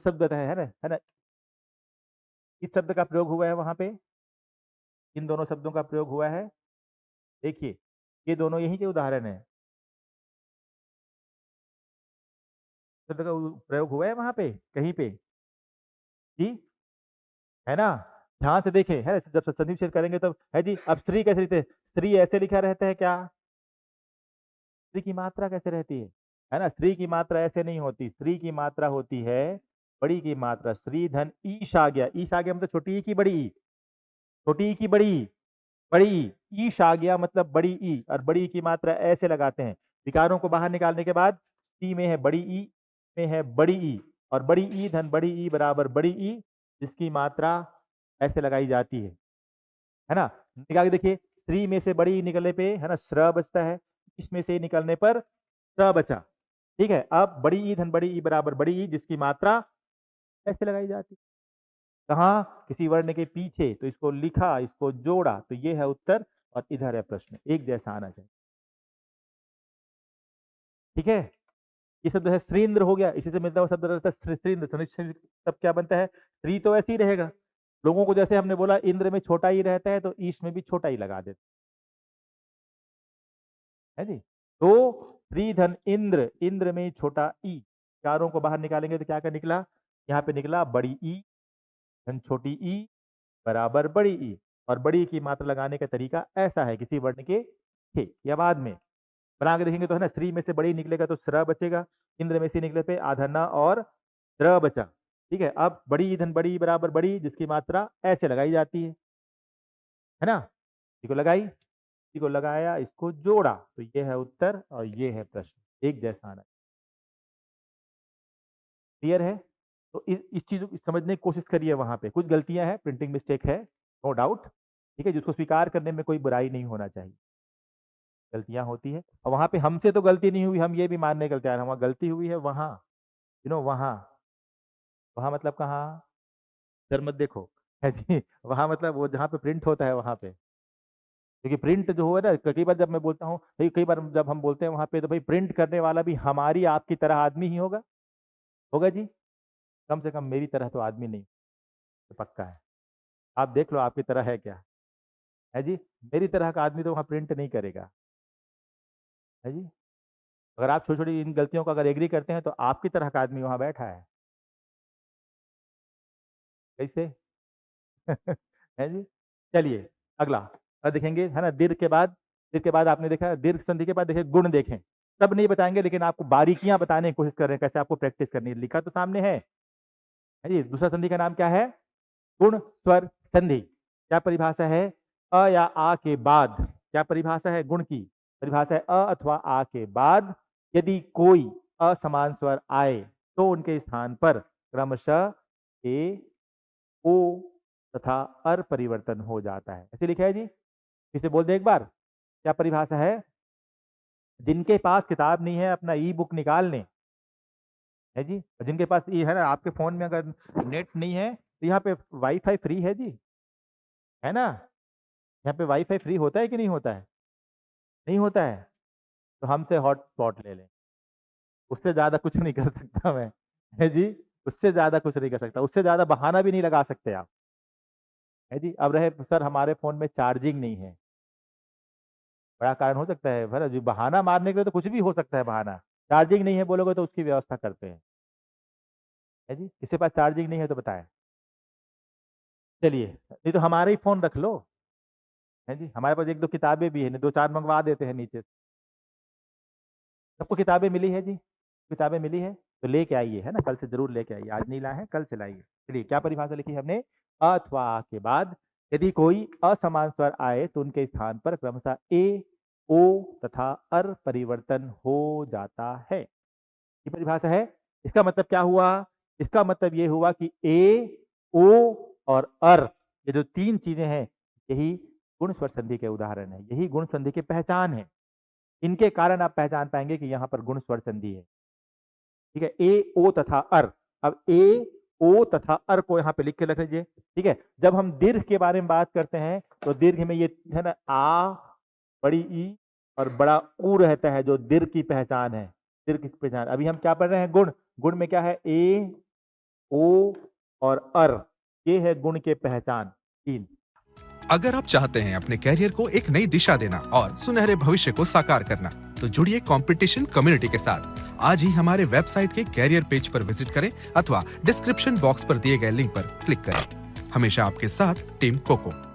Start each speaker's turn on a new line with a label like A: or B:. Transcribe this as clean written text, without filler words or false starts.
A: शब्द है ना, इस शब्द का प्रयोग हुआ है वहां पे, इन दोनों शब्दों का प्रयोग हुआ है। देखिए ये दोनों यही के उदाहरण है, शब्द का प्रयोग हुआ है वहां पे कहीं पे जी, है ना। ध्यान से देखें, है जब संधि विच्छेद करेंगे तो है जी। अब स्त्री कैसे लिखते हैं? स्त्री ऐसे लिखा रहता है क्या? स्त्री की मात्रा कैसे रहती है ना? स्त्री की मात्रा ऐसे नहीं होती, स्त्री की मात्रा होती है बड़ी की मात्रा। श्री धन ईश आ गया, ईश आ गया मतलब छोटी ई की बड़ी ई, छोटी ई की बड़ी ई, बड़ी ई, ईश आ गया मतलब बड़ी ई, और बड़ी ई की मात्रा ऐसे लगाते हैं। विकारों को बाहर निकालने के बाद सी में है बड़ी ई, में है बड़ी ई, और बड़ी ई धन बड़ी ई बराबर बड़ी ई, जिसकी मात्रा ऐसे लगाई जाती है ना। निकाल के देखिए, स्त्री में से बड़ी निकलने पे है ना श्र बचता है, इसमें से निकलने पर स बचा। ठीक है, अब बड़ी ई धन बड़ी ई बराबर बड़ी ई, जिसकी मात्रा ऐसे लगाई जाती है। कहाँ? किसी वर्ण के पीछे, तो इसको लिखा, इसको जोड़ा, तो ये है उत्तर, और इधर है प्रश्न, एक जैसा आना चाहिए। ठीक है, ये शब्द है श्रीन्द्र हो गया, इसी से मिलता हुआ शब्द रहता है श्रीन्द्र। तब क्या बनता है? श्री तो ऐसे ही रहेगा, लोगों को जैसे हमने बोला इंद्र में छोटा ही रहता है, तो ईश में भी छोटा ही लगा देते है जी। तो श्री धन इंद्र, इंद्र में छोटा ई, चारों को बाहर निकालेंगे तो क्या क्या निकला? यहाँ पे निकला बड़ी ई धन छोटी ई बराबर बड़ी ई, और बड़ी की मात्रा लगाने का तरीका ऐसा है, किसी वर्ण के थे या बाद में बना के देखेंगे तो है ना, श्री में से बड़ी निकलेगा तो श्र बचेगा, इंद्र में से निकले पे आधरना और द्र बचा। ठीक है, अब बड़ी धन बड़ी बराबर बड़ी, जिसकी मात्रा ऐसे लगाई जाती है ना। इसको लगाई, इसको लगाया, इसको जोड़ा, तो ये है उत्तर और ये है प्रश्न, एक जैसा आना। क्लियर है? तो इस चीज को समझने की कोशिश करिए, वहां पे कुछ गलतियां हैं, प्रिंटिंग मिस्टेक है, नो डाउट। ठीक है, जिसको स्वीकार करने में कोई बुराई नहीं होना चाहिए, गलतियां होती है, और वहां पे हमसे तो गलती नहीं हुई, हम ये भी मानने के तैयार हैं, वहां गलती हुई है, वहां वहां, वहां मतलब कहाँ? सर मत देखो है जी, वहां मतलब वो जहाँ पे प्रिंट होता है वहां पे, क्योंकि प्रिंट जो हुआ ना, कई बार जब मैं बोलता हूँ, कई बार जब हम बोलते हैं वहां पे, तो भाई प्रिंट करने वाला भी हमारी आपकी तरह आदमी ही होगा, होगा जी, कम से कम मेरी तरह तो आदमी नहीं, तो पक्का है। आप देख लो आपकी तरह है क्या, है जी। मेरी तरह का आदमी तो वहाँ प्रिंट नहीं करेगा, है जी। अगर आप छोटी छोटी इन गलतियों का अगर एग्री करते हैं, तो आपकी तरह का आदमी वहां बैठा है, कैसे? है जी। चलिए अगला, अब देखेंगे है ना, दीर्घ के बाद आपने देखा, दीर्घ संधि के बाद देखे गुण देखें। सब नहीं बताएंगे, लेकिन आपको बारीकियां बताने की कोशिश कर रहे हैं, कैसे आपको प्रैक्टिस करनी है, लिखा तो सामने है जी। दूसरा संधि का नाम क्या है? गुण स्वर संधि। क्या परिभाषा है? अ या आ के बाद, क्या परिभाषा है गुण की? परिभाषा है अ अथवा आ के बाद यदि कोई असमान स्वर आए, तो उनके स्थान पर क्रमशः ए, ओ तथा अर परिवर्तन हो जाता है। ऐसे लिखा है जी, इसे बोल दे एक बार, क्या परिभाषा है? जिनके पास किताब नहीं है अपना ई बुक निकाल लें, है जी। और जिनके पास ये है ना, आपके फोन में अगर नेट नहीं है, तो यहाँ पे वाईफाई फ्री है जी, है ना। यहाँ पे वाईफाई फ्री होता है कि नहीं होता है? नहीं होता है, तो हमसे हॉटस्पॉट ले लें, उससे ज्यादा कुछ नहीं कर सकता मैं, है जी। उससे ज्यादा कुछ नहीं कर सकता, उससे ज्यादा बहाना भी नहीं लगा सकते आप, है जी। अब रहे सर हमारे फोन में चार्जिंग नहीं है, बड़ा कारण हो सकता है, भला जी बहाना मारने के लिए तो कुछ भी हो सकता है बहाना। चार्जिंग नहीं है बोलोगे तो उसकी व्यवस्था करते हैं, है जी। किसी के पास चार्जिंग नहीं है तो बताएं, चलिए नहीं तो हमारे ही फोन रख लो, है जी। हमारे पास एक दो किताबें भी है, नहीं दो चार मंगवा देते हैं नीचे। सबको किताबें मिली है जी, किताबें मिली है तो लेके आइए, है ना, कल से जरूर लेके आइए, आज नहीं लाए हैं कल से लाइए। चलिए क्या परिभाषा लिखी है हमने? अ अथवा आ के बाद यदि कोई असमान स्वर आए, तो उनके स्थान पर क्रमशः ए, ओ तथा अर परिवर्तन हो जाता है। ये परिभाषा है। इसका मतलब क्या हुआ? इसका मतलब ये हुआ कि ए, ओ और अर, ये जो तीन चीजें हैं, यही गुण स्वर संधि के उदाहरण है, यही गुण संधि की पहचान है। इनके कारण आप पहचान पाएंगे कि यहाँ पर गुण स्वर संधि है। ठीक है, ए, ओ तथा अर। अब ए, ओ तथा अर को यहाँ पे लिख के रख लीजिए। ठीक है, जब हम दीर्घ के बारे में बात करते हैं, तो दीर्घ में ये है ना, आ, बड़ी ई और बड़ा ऊ रहता है, जो दीर्घ की पहचान है, दीर्घ की पहचान। अभी हम क्या पढ़ रहे हैं? गुण। गुण में क्या है? ए, ओ और अर, ये है गुण के पहचान 3।
B: अगर आप चाहते हैं अपने कैरियर को एक नई दिशा देना और सुनहरे भविष्य को साकार करना, तो जुड़िए कंपटीशन कम्युनिटी के साथ। आज ही हमारे वेबसाइट के कैरियर पेज पर विजिट करें अथवा डिस्क्रिप्शन बॉक्स पर दिए गए लिंक पर क्लिक करें। हमेशा आपके साथ टीम कोको।